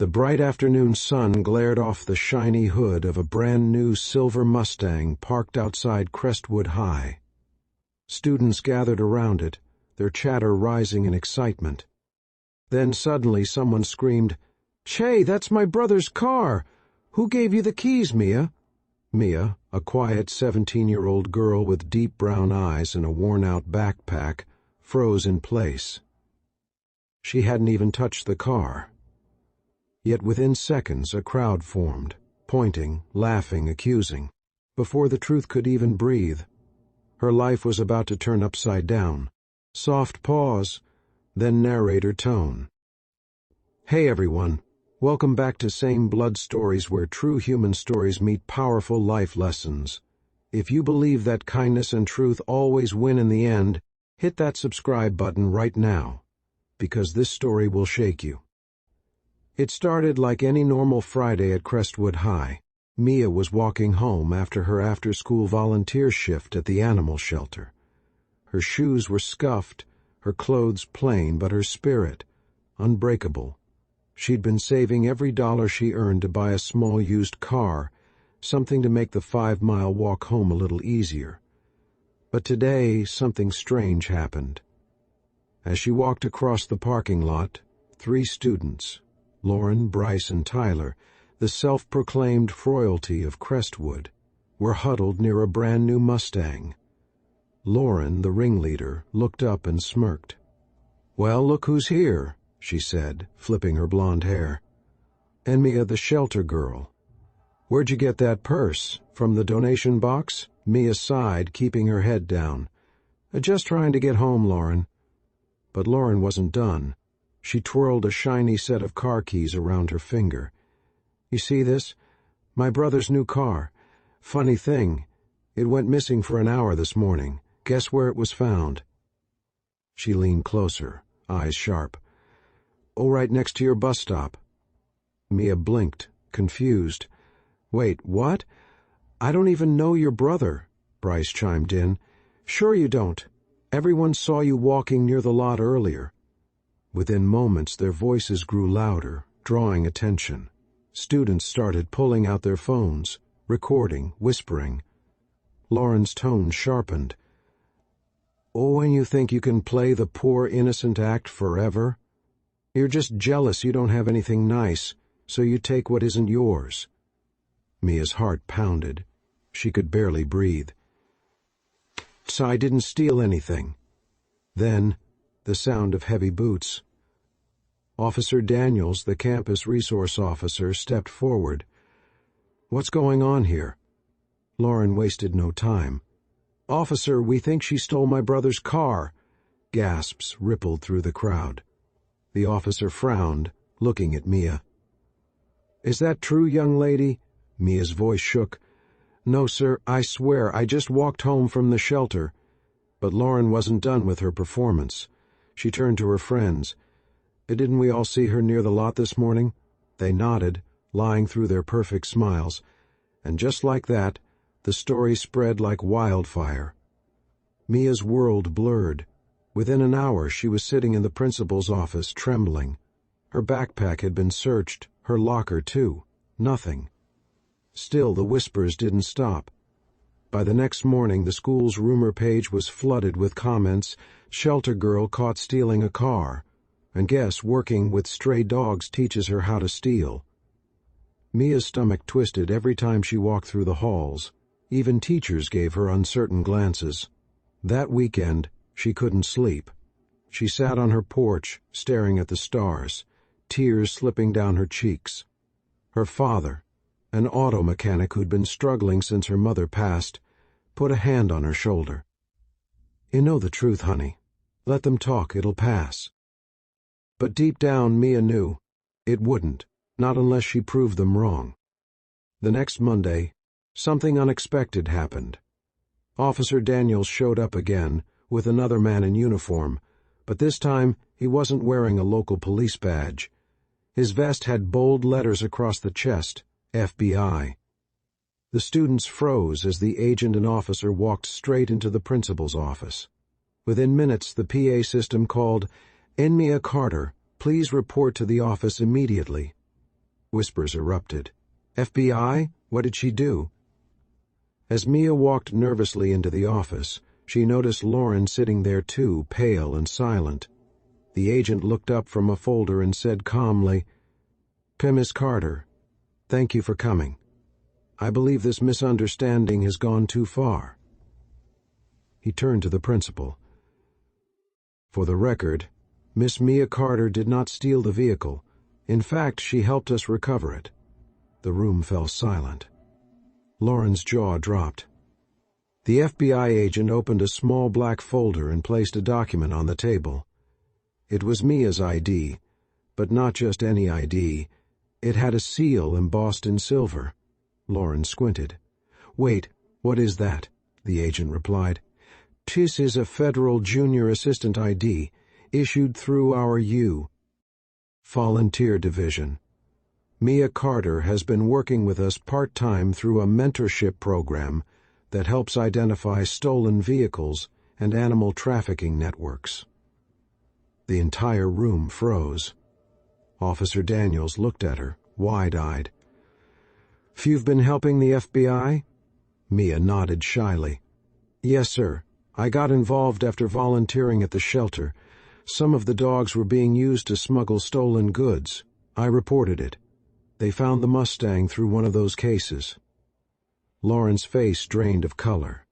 The bright afternoon sun glared off the shiny hood of a brand-new silver Mustang parked outside Crestwood High. Students gathered around it, their chatter rising in excitement. Then suddenly someone screamed, "Che, that's my brother's car! Who gave you the keys, Mia?" Mia, a quiet 17-year-old girl with deep brown eyes and a worn-out backpack, froze in place. She hadn't even touched the car. Yet within seconds a crowd formed, pointing, laughing, accusing. Before the truth could even breathe, her life was about to turn upside down. Soft pause, then narrator tone. "Hey everyone, welcome back to Same Blood Stories, where true human stories meet powerful life lessons. If you believe that kindness and truth always win in the end, hit that subscribe button right now, because this story will shake you." It started like any normal Friday at Crestwood High. Mia was walking home after her after-school volunteer shift at the animal shelter. Her shoes were scuffed, her clothes plain, but her spirit unbreakable. She'd been saving every dollar she earned to buy a small used car, something to make the 5-mile walk home a little easier. But today something strange happened. As she walked across the parking lot, 3 students, Lauren, Bryce, and Tyler, the self-proclaimed royalty of Crestwood, were huddled near a brand-new Mustang. Lauren, the ringleader, looked up and smirked. "Well, look who's here," she said, flipping her blonde hair. "And Mia, the shelter girl. Where'd you get that purse? From the donation box?" Mia sighed, keeping her head down. "Just trying to get home, Lauren." But Lauren wasn't done. She twirled a shiny set of car keys around her finger. "You see this? My brother's new car. Funny thing, it went missing for an hour this morning. Guess where it was found?" She leaned closer, eyes sharp. "Oh, right next to your bus stop." Mia blinked, confused. "Wait, what? I don't even know your brother," Bryce chimed in. "Sure you don't. Everyone saw you walking near the lot earlier." Within moments their voices grew louder, drawing attention. Students started pulling out their phones, recording, whispering. Lauren's tone sharpened. "Oh, and you think you can play the poor innocent act forever? You're just jealous you don't have anything nice, so you take what isn't yours." Mia's heart pounded. She could barely breathe. "So I didn't steal anything." Then, the sound of heavy boots. Officer Daniels, the campus resource officer, stepped forward. "What's going on here?" Lauren wasted no time. "Officer, we think she stole my brother's car." Gasps rippled through the crowd. The officer frowned, looking at Mia. "Is that true, young lady?" Mia's voice shook. "No, sir, I swear, I just walked home from the shelter." But Lauren wasn't done with her performance. She turned to her friends. "Didn't we all see her near the lot this morning?" They nodded, lying through their perfect smiles. And just like that, the story spread like wildfire. Mia's world blurred. Within an hour she was sitting in the principal's office, trembling. Her backpack had been searched, her locker too. Nothing. Still the whispers didn't stop. By the next morning the school's rumor page was flooded with comments. "Shelter girl caught stealing a car." And guess working with stray dogs teaches her how to steal. Mia's stomach twisted every time she walked through the halls. Even teachers gave her uncertain glances. That weekend, she couldn't sleep. She sat on her porch, staring at the stars, tears slipping down her cheeks. Her father, an auto mechanic who'd been struggling since her mother passed, put a hand on her shoulder. "You know the truth, honey. Let them talk, it'll pass." But deep down, Mia knew it wouldn't, not unless she proved them wrong. The next Monday, something unexpected happened. Officer Daniels showed up again, with another man in uniform, but this time he wasn't wearing a local police badge. His vest had bold letters across the chest, FBI. The students froze as the agent and officer walked straight into the principal's office. Within minutes, the PA system called, "Mia Carter, please report to the office immediately." Whispers erupted. FBI? What did she do? As Mia walked nervously into the office, she noticed Lauren sitting there too, pale and silent. The agent looked up from a folder and said calmly, "Miss Carter, thank you for coming. I believe this misunderstanding has gone too far." He turned to the principal. "For the record, Miss Mia Carter did not steal the vehicle. In fact, she helped us recover it." The room fell silent. Lauren's jaw dropped. The FBI agent opened a small black folder and placed a document on the table. It was Mia's ID, but not just any ID. It had a seal embossed in silver. Lauren squinted. "Wait, what is that?" the agent replied. "This is a federal junior assistant ID, issued through our Volunteer Division. Mia Carter has been working with us part-time through a mentorship program that helps identify stolen vehicles and animal trafficking networks." The entire room froze. Officer Daniels looked at her, wide-eyed. "You've been helping the FBI?" Mia nodded shyly. "Yes, sir. I got involved after volunteering at the shelter. Some of the dogs were being used to smuggle stolen goods. I reported it. They found the Mustang through one of those cases." Lauren's face drained of color.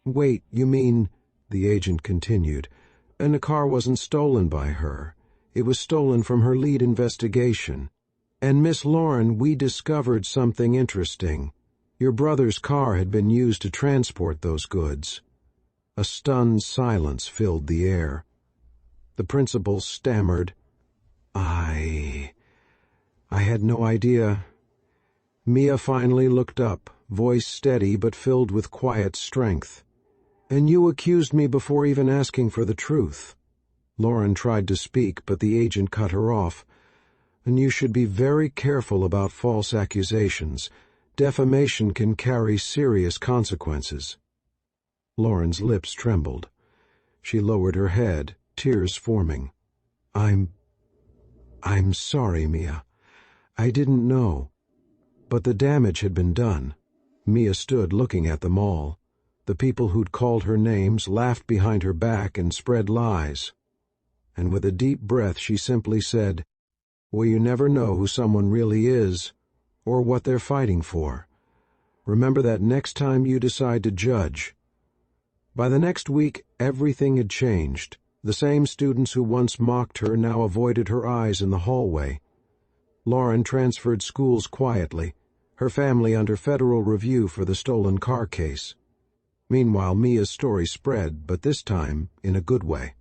"Wait, you mean," the agent continued, "and the car wasn't stolen by her. It was stolen from her lead investigation. And Miss Lauren, we discovered something interesting. Your brother's car had been used to transport those goods." A stunned silence filled the air. The principal stammered, I had no idea." Mia finally looked up, voice steady but filled with quiet strength. "And you accused me before even asking for the truth." Lauren tried to speak, but the agent cut her off. "And you should be very careful about false accusations. Defamation can carry serious consequences." Lauren's lips trembled. She lowered her head, tears forming. I'm sorry, Mia. I didn't know." But the damage had been done. Mia stood looking at them all. The people who'd called her names laughed behind her back and spread lies. And with a deep breath she simply said, "Well, you never know who someone really is, or what they're fighting for. Remember that next time you decide to judge." By the next week, everything had changed. The same students who once mocked her now avoided her eyes in the hallway. Lauren transferred schools quietly, her family under federal review for the stolen car case. Meanwhile, Mia's story spread, but this time in a good way.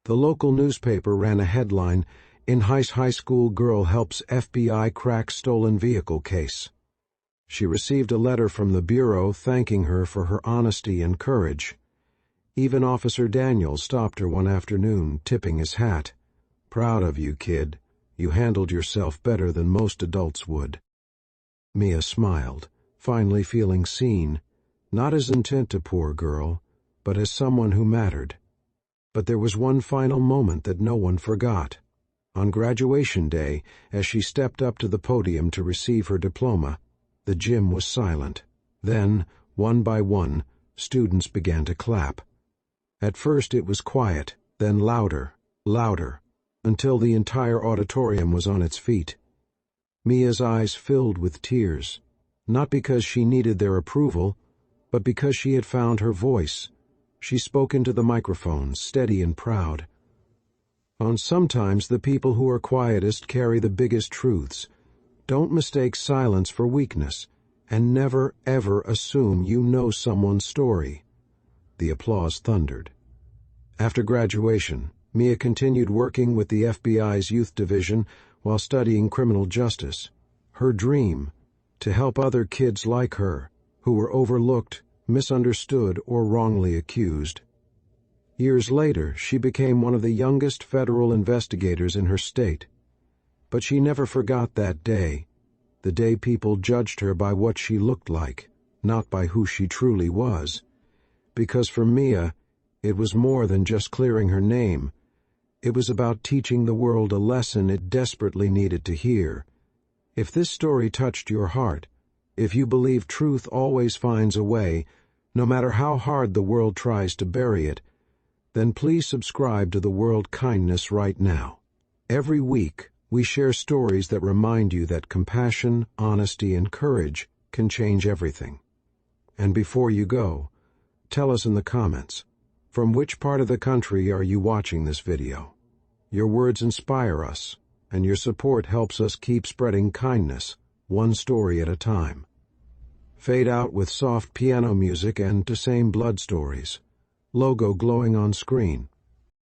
The local newspaper ran a headline, "In High School Girl Helps FBI Crack Stolen Vehicle Case." She received a letter from the Bureau thanking her for her honesty and courage. Even Officer Daniels stopped her one afternoon, tipping his hat. "Proud of you, kid. You handled yourself better than most adults would." Mia smiled, finally feeling seen, not as intent a poor girl, but as someone who mattered. But there was one final moment that no one forgot. On graduation day, as she stepped up to the podium to receive her diploma, the gym was silent. Then, one by one, students began to clap. At first it was quiet, then louder, louder, until the entire auditorium was on its feet. Mia's eyes filled with tears, not because she needed their approval, but because she had found her voice. She spoke into the microphone, steady and proud. Sometimes the people who are quietest carry the biggest truths. Don't mistake silence for weakness, and never, ever assume you know someone's story. The applause thundered. After graduation, Mia continued working with the FBI's Youth Division while studying criminal justice. Her dream, to help other kids like her, who were overlooked, misunderstood, or wrongly accused. Years later, she became one of the youngest federal investigators in her state. But she never forgot that day, the day people judged her by what she looked like, not by who she truly was. Because for Mia, it was more than just clearing her name. It was about teaching the world a lesson it desperately needed to hear, If this story touched your heart, if you believe truth always finds a way, no matter how hard the world tries to bury it, then please subscribe to The World Kindness right now. Every week, we share stories that remind you that compassion, honesty, and courage can change everything. And before you go, tell us in the comments, from which part of the country are you watching this video? Your words inspire us, and your support helps us keep spreading kindness, one story at a time. Fade out with soft piano music and to same blood stories. Logo glowing on screen.